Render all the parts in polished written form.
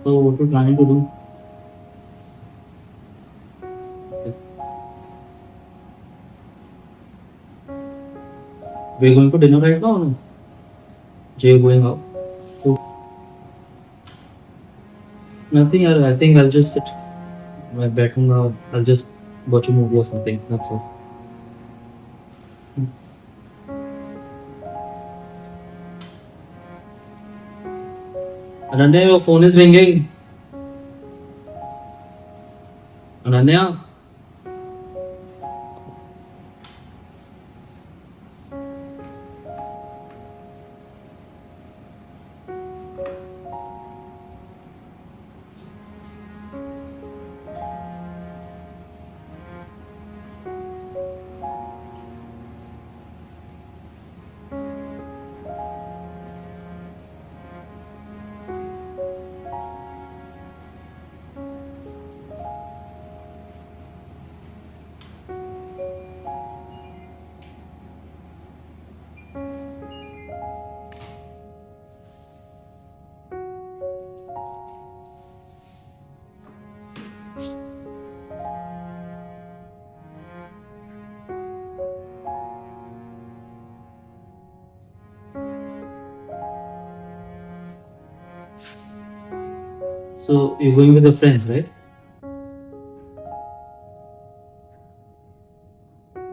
So what are you planning to do? Okay. We're going for dinner right now or no? Jay going out? So, nothing. I think I'll just sit in my bedroom now. I'll just watch a movie or something. That's all. Hmm. Ananya, your phone is ringing. Ananya. So you're going with your friends, right?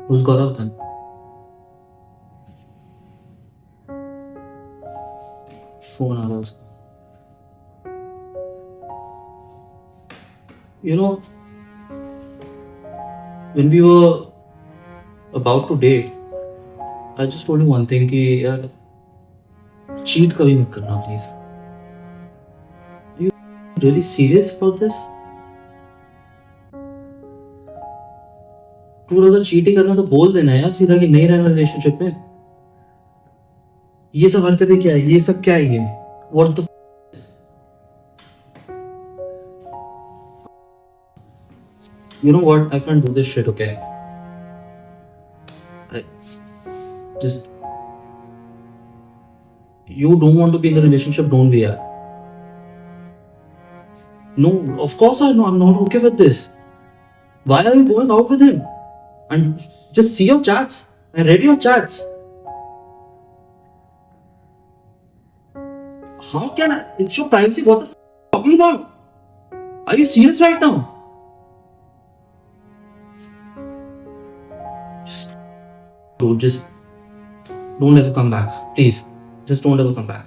Who's Gaurav then? Phone आ रहा है उसका. You know, when we were about to date, I just told you one thing कि यार cheat कभी मत करना please. Are you really serious about this? तू अगर चीटिंग करना तो बोल देना यार सीधा कि नहीं रहना रिलेशनशिप में. ये सब हरकतें क्या है? ये सब क्या है ये? What the? You know what? I can't do this shit. Okay. I just. You don't want to be in a relationship, don't be. Yeah. No, of course I know. I'm not okay with this. Why are you going out with him? And just see your chats. I read your chats. How can I? It's your privacy. What the f are you talking about? Are you serious right now? Just don't ever come back. Please. Just don't ever come back.